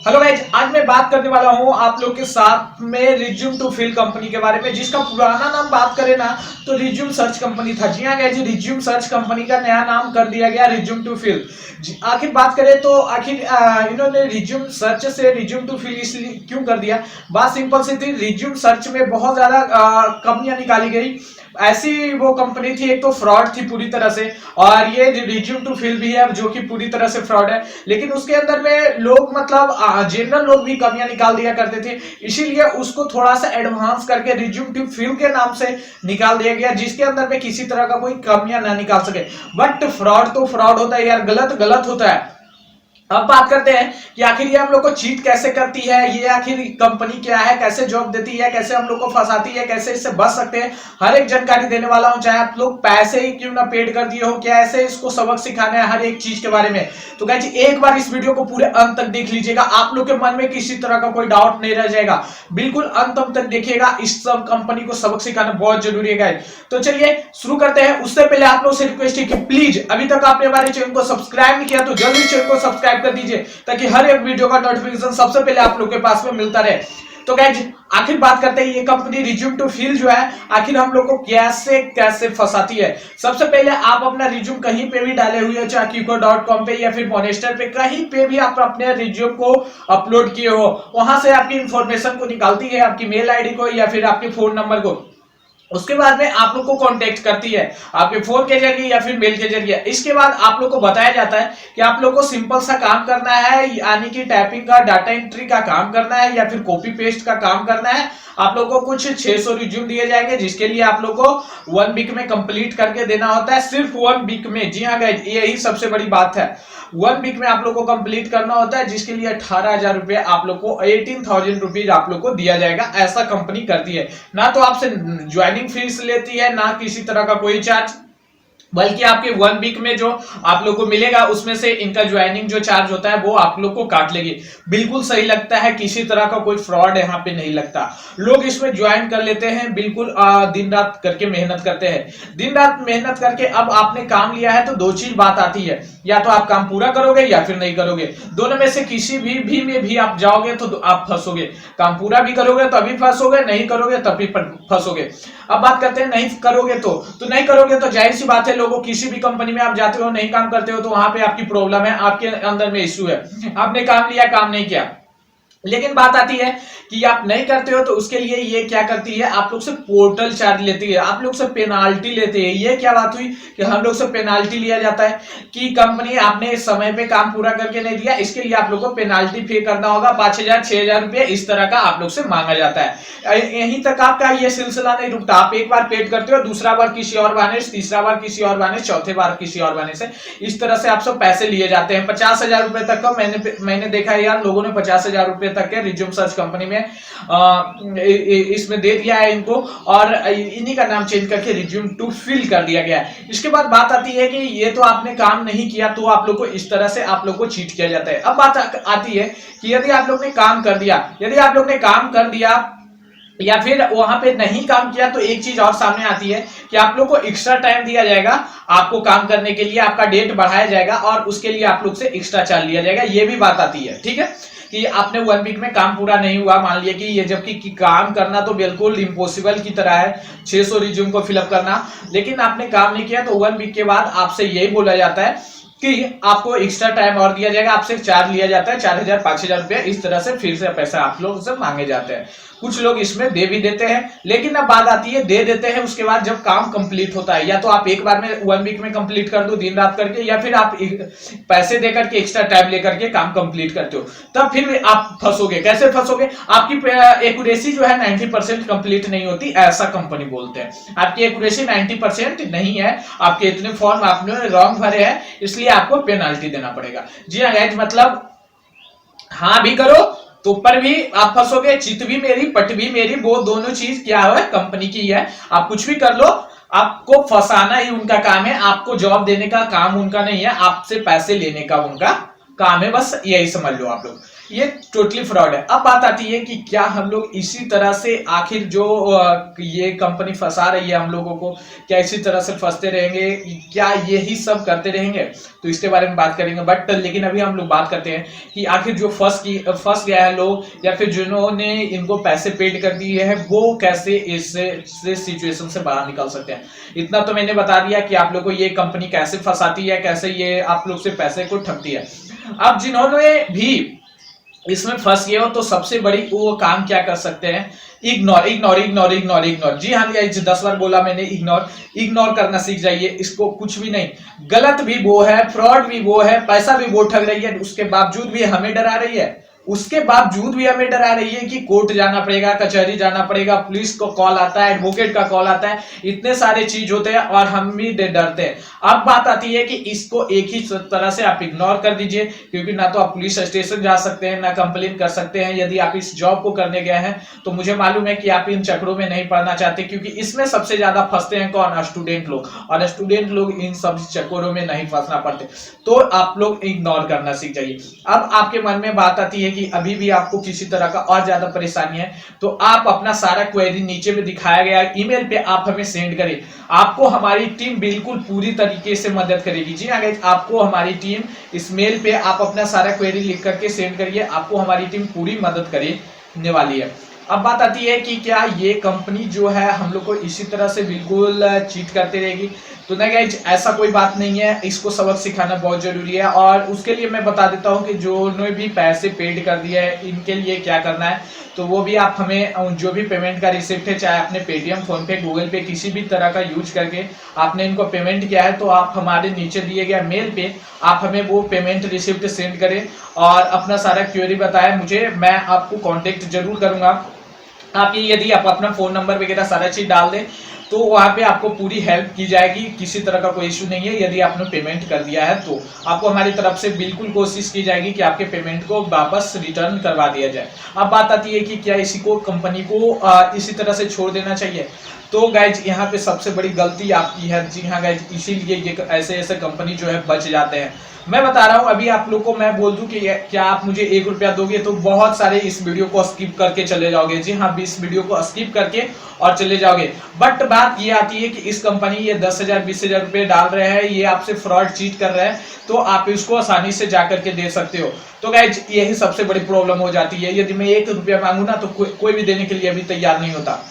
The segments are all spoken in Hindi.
हेलो गाइज, आज मैं बात करने वाला हूं आप लोग के साथ में रिज्यूम टू फिल कंपनी के बारे में, जिसका पुराना नाम बात करें ना तो रिज्यूम सर्च कंपनी था। जी हाँ गाइज, रिज्यूम सर्च कंपनी का नया नाम कर दिया गया रिज्यूम टू फिल। आखिर बात करें तो आखिर इन्होंने रिज्यूम सर्च से रिज्यूम टू फिल इसलिए क्यों कर दिया। बात सिंपल सी थी, रिज्यूम सर्च में बहुत ज्यादा कंपनियां निकाली गई। ऐसी वो कंपनी थी, एक तो फ्रॉड थी पूरी तरह से, और ये रिज्यूम टू फिल भी है जो कि पूरी तरह से फ्रॉड है। लेकिन उसके अंदर में लोग मतलब जनरल लोग भी कमियां निकाल दिया करते थे, इसीलिए उसको थोड़ा सा एडवांस करके रिज्यूम टू फिल के नाम से निकाल दिया गया, जिसके अंदर में किसी तरह का कोई कमियां ना निकाल सके। बट फ्रॉड तो फ्रॉड होता है यार, गलत गलत होता है। अब बात करते हैं कि आखिर ये हम लोग को चीट कैसे करती है, ये आखिर कंपनी क्या है, कैसे जॉब देती है, कैसे हम लोग को फंसाती है, कैसे इससे बच सकते हैं, हर एक जानकारी देने वाला हूं। चाहे आप लोग पैसे ही क्यों ना पेड कर दिए हो, क्या ऐसे इसको सबक सिखाना है हर एक चीज के बारे में। तो गाइस एक बार इस वीडियो को पूरे अंत तक देख लीजिएगा, आप लोग के मन में किसी तरह का कोई डाउट नहीं रह जाएगा। बिल्कुल अंत तक देखिएगा, इस सब कंपनी को सबक सिखाना बहुत जरूरी है गाइस। तो चलिए शुरू करते हैं। उससे पहले आप लोग से रिक्वेस्ट है कि प्लीज अभी तक आपने हमारे चैनल को सब्सक्राइब नहीं किया तो जल्दी चैनल को सब्सक्राइब कर दीजिए, ताकि हर एक वीडियो का नोटिफिकेशन सबसे पहले आप लोग के पास में मिलता रहे। तो गाइज आखिर बात करते हैं, ये कंपनी रिज्यूम टू फिल जो है आखिर हम लोग को कैसे कैसे फंसाती है। सबसे पहले आप अपना रिज्यूम कहीं पे भी डाले हुए हो, चाहे Kiko.com पे या फिर मोनेस्टर पे, कहीं पे भी आप अपने रिज्यूम को अपलोड किए हो, वहां से आपकी इंफॉर्मेशन को निकालती है, आपकी मेल आईडी को या फिर आपके फोन नंबर को। उसके बाद में आप लोग को कांटेक्ट करती है आपके फोन के जरिए या फिर मेल के जरिए। इसके बाद आप लोग को बताया जाता है कि आप लोग को सिंपल सा काम करना है, यानी कि टाइपिंग का, डाटा एंट्री का काम करना है या फिर कॉपी पेस्ट का काम करना है। आप लोग को कुछ 600 रिज्यूम दिए जाएंगे, जिसके लिए आप लोग को 1 वीक में कंप्लीट करके देना होता है, सिर्फ 1 वीक में। जी हाँ गाइस, यही सबसे बड़ी बात है, 1 वीक में आप लोग को कंप्लीट करना होता है, जिसके लिए 18,000 रुपए आप लोग को, 18,000 रुपीज आप लोग को दिया जाएगा। ऐसा कंपनी करती है ना, तो आपसे ज्वाइनिंग फीस लेती है ना किसी तरह का कोई चार्ज, बल्कि आपके 1 वीक में जो आप लोग को मिलेगा उसमें से इनका ज्वाइनिंग जो चार्ज होता है वो आप लोग को काट लेगी। बिल्कुल सही लगता है, किसी तरह का कोई फ्रॉड यहाँ पे नहीं लगता। लोग इसमें ज्वाइन कर लेते हैं, बिल्कुल दिन रात करके मेहनत करते हैं। दिन रात मेहनत करके अब आपने काम लिया है तो दो चीज बात आती है, या तो आप काम पूरा करोगे या फिर नहीं करोगे। दोनों में से किसी भी में भी आप जाओगे तो आप फंसोगे। काम पूरा भी करोगे तो अभी फंसोगे, नहीं करोगे तभी फंसोगे। अब बात करते हैं नहीं करोगे तो नहीं करोगे तो जाहिर सी बात है, लोगों किसी भी कंपनी में आप जाते हो नहीं काम करते हो तो वहां पे आपकी प्रॉब्लम है, आपके अंदर में इश्यू है। आपने काम लिया, काम नहीं किया। लेकिन बात आती है कि आप नहीं करते हो तो उसके लिए ये क्या करती है, आप लोग से पोर्टल चार्ज लेती है, आप लोग से पेनाल्टी लेती है। ये क्या बात हुई कि हम लोग से पेनाल्टी लिया जाता है कि कंपनी आपने समय पे काम पूरा करके नहीं दिया, इसके लिए आप लोग को पेनाल्टी पे करना होगा, 5,000 6,000 रुपए इस तरह का आप लोग से मांगा जाता है। यहीं तक आपका ये सिलसिला नहीं रुकता, आप एक बार पेड करते हो, दूसरा बार किसी और बहाने से, तीसरा बार किसी और बहाने से, चौथे बार किसी और बहाने से, इस तरह से आप सब पैसे लिए जाते हैं। 50,000 रुपए तक का मैंने देखा है यार, लोगों ने 50,000 रुपए तक के रिज्यूम सर्च कंपनी में इसमें दे दिया है इनको, और इन्हीं का नाम चेंज करके रिज्यूम टू फिल कर दिया गया है। इसके बाद बात आती है कि ये तो आपने काम नहीं किया तो आप लोग को इस तरह से आप लोग को चीट किया जाता है। अब बात आती है कि यदि आप लोग ने काम कर दिया, यदि आप लोग ने काम कर दिया या फिर वहां पे नहीं काम किया, तो एक चीज और सामने आती है कि आप लोग को एक्स्ट्रा टाइम दिया जाएगा, आपको काम करने के लिए आपका डेट बढ़ाया जाएगा और उसके लिए आप लोग से एक्स्ट्रा चार्ज लिया जाएगा। ये भी बात आती है, ठीक है, कि आपने 1 वीक में काम पूरा नहीं हुआ, मान लिया कि ये, जबकि काम करना तो बिल्कुल इम्पॉसिबल की तरह है 600 रिज्यूम को फिलअप करना, लेकिन आपने काम नहीं किया तो 1 वीक के बाद आपसे यही बोला जाता है कि आपको एक्स्ट्रा टाइम और दिया जाएगा, आपसे चार्ज लिया जाता है 4,000 5,000 रुपया, इस तरह से फिर से पैसा आप लोग से मांगे जाते हैं। कुछ लोग इसमें दे भी देते हैं, लेकिन अब बात आती है दे देते हैं उसके बाद जब काम कंप्लीट होता है, या तो आप एक बार में 1 वीक में कंप्लीट कर दो दिन रात करके, या फिर आप पैसे देकर के एक्स्ट्रा टाइम लेकर के काम कंप्लीट करते हो, तब फिर आप फंसोगे। कैसे फंसोगे, आपकी एक्यूरेसी जो है 90% कंप्लीट नहीं होती, ऐसा कंपनी बोलते हैं। आपकी एक्यूरेसी 90% नहीं है, आपके इतने फॉर्म आपने रॉन्ग भरे हैं, इसलिए आपको पेनाल्टी देना पड़ेगा। जी हाँ गाइस, मतलब हाँ भी करो तो पर भी आप फंसोगे, चित भी मेरी पट भी मेरी, वो दोनों चीज क्या है, कंपनी की है। आप कुछ भी कर लो, आपको फंसाना ही उनका काम है, आपको जॉब देने का काम उनका नहीं है, आपसे पैसे लेने का उनका काम है, बस यही समझ लो आप लोग। ये टोटली फ्रॉड है। अब बात आती है कि क्या हम लोग इसी तरह से आखिर जो ये कंपनी फंसा रही है हम लोगों को, क्या इसी तरह से फंसते रहेंगे, क्या यही सब करते रहेंगे, तो इसके बारे में बात करेंगे। बट लेकिन अभी हम लोग बात करते हैं कि आखिर जो फंस गया है लोग, या फिर जिन्होंने इनको पैसे पेड कर दिए हैं, वो कैसे इस सिचुएशन से बाहर निकल सकते हैं। इतना तो मैंने बता दिया कि आप लोग को ये कंपनी कैसे फंसाती है, कैसे ये आप लोग से पैसे को ठगती है। अब जिन्होंने भी इसमें फंस गए हो तो सबसे बड़ी वो काम क्या कर सकते हैं, ignore ignore ignore ignore ignore. जी हाँ, 10 बार बोला मैंने इग्नोर। इग्नोर करना सीख जाइए, इसको कुछ भी नहीं। गलत भी वो है, फ्रॉड भी वो है, पैसा भी वो ठग रही है, उसके बावजूद भी हमें डरा रही है, उसके बावजूद भी हमें डरा रही है कि कोर्ट जाना पड़ेगा, कचहरी जाना पड़ेगा, पुलिस को कॉल आता है, एडवोकेट का कॉल आता है, इतने सारे चीज होते हैं और हम भी डरते हैं। अब बात आती है कि इसको एक ही तरह से आप इग्नोर कर दीजिए, क्योंकि ना तो आप पुलिस स्टेशन जा सकते हैं, ना कंप्लेन कर सकते हैं। यदि आप इस जॉब को करने गए हैं तो मुझे मालूम है कि आप इन चक्रों में नहीं पड़ना चाहते, क्योंकि इसमें सबसे ज्यादा फंसते हैं कौन, स्टूडेंट लोग, और स्टूडेंट लोग इन सब चक्रों में नहीं फंसना पड़ते। तो आप लोग इग्नोर करना सीख जाइए। अब आपके मन में बात आती है कि अभी भी आपको किसी तरह का और ज्यादा परेशानी है, तो आप अपना सारा क्वेरी नीचे में दिखाया गया ईमेल पे आप हमें सेंड करें। आपको हमारी टीम बिल्कुल पूरी तरीके से मदद करेगी। जी हाँ गाइस, आपको हमारी टीम इस मेल पे आप अपना सारा क्वेरी लिख करके सेंड करिए, आपको हमारी टीम पूरी मदद करने वाली है। अब बात आती है कि क्या ये कंपनी जो है हम लोग को इसी तरह से बिल्कुल चीट करती रहेगी, तो नहीं गाइज, ऐसा कोई बात नहीं है। इसको सबक सिखाना बहुत जरूरी है, और उसके लिए मैं बता देता हूँ कि जो ने भी पैसे पेड कर दिए है इनके लिए क्या करना है। तो वो भी आप हमें जो भी पेमेंट का रिसिप्ट है, चाहे आपने पेटीएम, फोन पे, गूगल पे किसी भी तरह का यूज करके आपने इनको पेमेंट किया है, तो आप हमारे नीचे दिए गए मेल पे आप हमें वो पेमेंट रिसिप्ट सेंड करें और अपना सारा क्वेरी बताएं मुझे, मैं आपको कांटेक्ट जरूर करूंगा। आप ये यदि आप अपना फोन नंबर वगैरह सारा चीज डाल दें तो वहां पे आपको पूरी हेल्प की जाएगी, किसी तरह का कोई इश्यू नहीं है। यदि आपने पेमेंट कर दिया है तो आपको हमारी तरफ से बिल्कुल कोशिश की जाएगी कि आपके पेमेंट को वापस रिटर्न करवा दिया जाए। अब बात आती है कि क्या इसी को कंपनी को इसी तरह से छोड़ देना चाहिए, तो गाइज यहाँ पे सबसे बड़ी गलती आपकी है। जी हाँ गाइज, इसीलिए ये ऐसे ऐसे कंपनी जो है बच जाते हैं। मैं बता रहा हूँ, अभी आप लोग को मैं बोल दूं कि क्या आप मुझे 1 रुपया दोगे तो बहुत सारे इस वीडियो को स्किप करके चले जाओगे। जी हाँ, इस वीडियो को स्किप करके और चले जाओगे। बट बात ये आती है कि इस कंपनी ये 10,000 20,000 रुपए डाल रहे हैं, ये आपसे फ्रॉड चीट कर रहे हैं, तो आप इसको आसानी से जाकर के दे सकते हो। तो गाइज यही सबसे बड़ी प्रॉब्लम हो जाती है, यदि मैं 1 रुपया मांगू ना तो कोई भी देने के लिए अभी तैयार नहीं होता।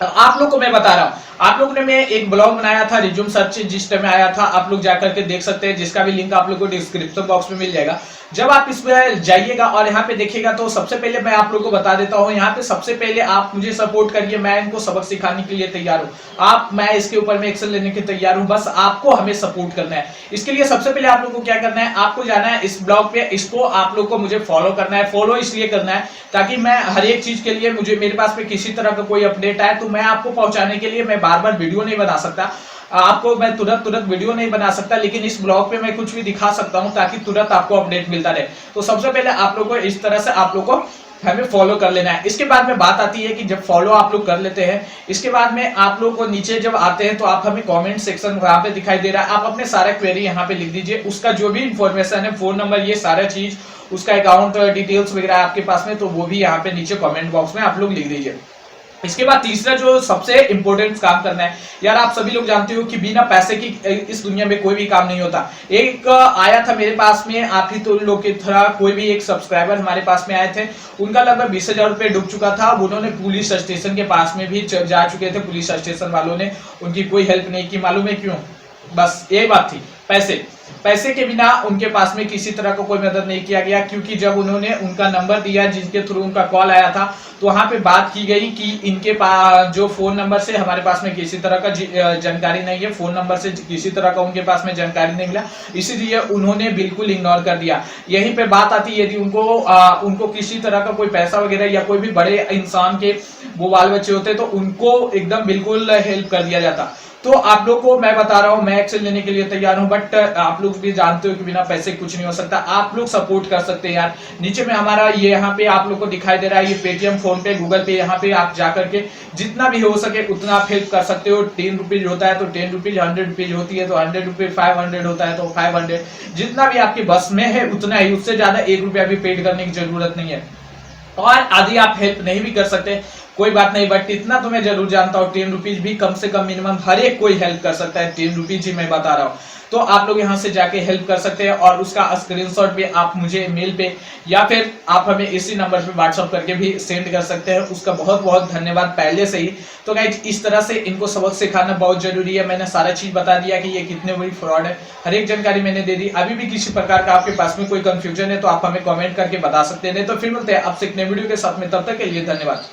आप लोग को मैं बता रहा हूं, आप लोग ने मैं एक ब्लॉग बनाया था रिज्यूम सर्च जिस टाइम आया था, आप लोग जाकर के देख सकते हैं, जिसका भी लिंक आप लोग को डिस्क्रिप्शन बॉक्स में मिल जाएगा। जब आप इस पे जाइएगा और यहाँ पे देखिएगा तो सबसे पहले मैं आप लोग को बता देता हूँ, यहाँ पे सबसे पहले आप मुझे सपोर्ट करिए, मैं इनको सबक सिखाने के लिए तैयार हूँ। मैं इसके ऊपर में एक्शन लेने के तैयार हूँ, बस आपको हमें सपोर्ट करना है। इसके लिए सबसे पहले आप लोग को क्या करना है, आपको जाना है इस ब्लॉग पे, इसको आप लोग को मुझे फॉलो करना है। फॉलो इसलिए करना है ताकि मैं हर एक चीज के लिए मेरे पास में किसी तरह का कोई अपडेट आए तो मैं आपको पहुंचाने के लिए मैं बार बार वीडियो नहीं बना सकता, आपको मैं तुरंत वीडियो नहीं बना सकता, लेकिन इस ब्लॉग पे मैं कुछ भी दिखा सकता हूं ताकि तुरंत आपको अपडेट मिलता रहे। तो सबसे पहले आप लोग को इस तरह से आप लोग को हमें फॉलो कर लेना है। इसके बाद में बात आती है कि जब फॉलो आप लोग कर लेते हैं, इसके बाद में आप लोग को नीचे जब आते हैं तो आप हमें कमेंट सेक्शन वहां पे दिखाई दे रहा है, आप अपने सारे क्वेरी यहाँ पे लिख दीजिए, उसका जो भी इंफॉर्मेशन है, फोन नंबर, ये सारा चीज, उसका अकाउंट डिटेल्स वगैरह आपके पास में, तो वो भी यहाँ पे नीचे कमेंट बॉक्स में आप लोग लिख दीजिए। इसके बाद तीसरा जो सबसे इंपॉर्टेंट काम करना है, यार आप सभी लोग जानते हो कि बिना पैसे की इस दुनिया में कोई भी काम नहीं होता। एक आया था मेरे पास में, आप ही तो लोग की तरह कोई भी एक सब्सक्राइबर हमारे पास में आए थे, उनका लगभग 20,000 रुपए डूब चुका था। उन्होंने पुलिस स्टेशन के पास में भी जा चुके थे, पुलिस स्टेशन वालों ने उनकी कोई हेल्प नहीं की। मालूम है क्यों? बस ये बात थी, पैसे के बिना उनके पास में किसी तरह का कोई मदद नहीं किया गया, क्योंकि जब उन्होंने उनका नंबर दिया जिसके थ्रू उनका कॉल आया था, तो वहां पे बात की गई कि इनके पास जो फोन नंबर से हमारे पास में किसी तरह का जानकारी नहीं है, फोन नंबर से किसी तरह का उनके पास में जानकारी नहीं मिला, इसीलिए उन्होंने बिल्कुल इग्नोर कर दिया। यहीं पे बात आती है, यदि उनको किसी तरह का कोई पैसा वगैरह या कोई भी बड़े इंसान के वो बाल बच्चे होते तो उनको एकदम बिल्कुल हेल्प कर दिया जाता। तो तो आप लोग को मैं बता रहा हूँ, मैं एक्सेल लेने के लिए तैयार हूँ, बट आप लोग भी जानते हो कि बिना पैसे कुछ नहीं हो सकता। आप लोग सपोर्ट कर सकते हैं यार। नीचे में हमारा ये यहाँ पे आप लोग को दिखाई दे रहा है, ये पेटीएम, फोन पे, गूगल पे, यहाँ पे आप जाकर के जितना भी हो सके उतना आप हेल्प कर सकते हो। 10 रुपीज होता है तो 10 रुपीज, 100 रुपीज होती है तो 100 रुपीज, 500 होता है तो 500, जितना भी आपके बस में है उतना ही, उससे ज्यादा 1 रुपया भी पेड करने की जरूरत नहीं है। और यदि आप हेल्प नहीं भी कर सकते कोई बात नहीं, बट इतना तो मैं जरूर जानता हूँ 10 रुपीज भी कम से कम मिनिमम हर एक कोई हेल्प कर सकता है। 10 रुपीज ही मैं बता रहा हूँ। तो आप लोग यहाँ से जाके हेल्प कर सकते हैं और उसका स्क्रीनशॉट भी आप मुझे मेल पे या फिर आप हमें इसी नंबर पे व्हाट्सअप करके भी सेंड कर सकते हैं। उसका बहुत बहुत धन्यवाद पहले से ही। तो गाइस इस तरह से इनको सबक सिखाना बहुत जरूरी है। मैंने सारा चीज बता दिया कि ये कितने बड़ी फ्रॉड है, हर एक जानकारी मैंने दे दी। अभी भी किसी प्रकार का आपके पास में कोई कंफ्यूजन है तो आप हमें कमेंट करके बता सकते हैं। नहीं तो फिर मिलते हैं आपसे एक नए वीडियो के साथ में, तब तक के लिए धन्यवाद।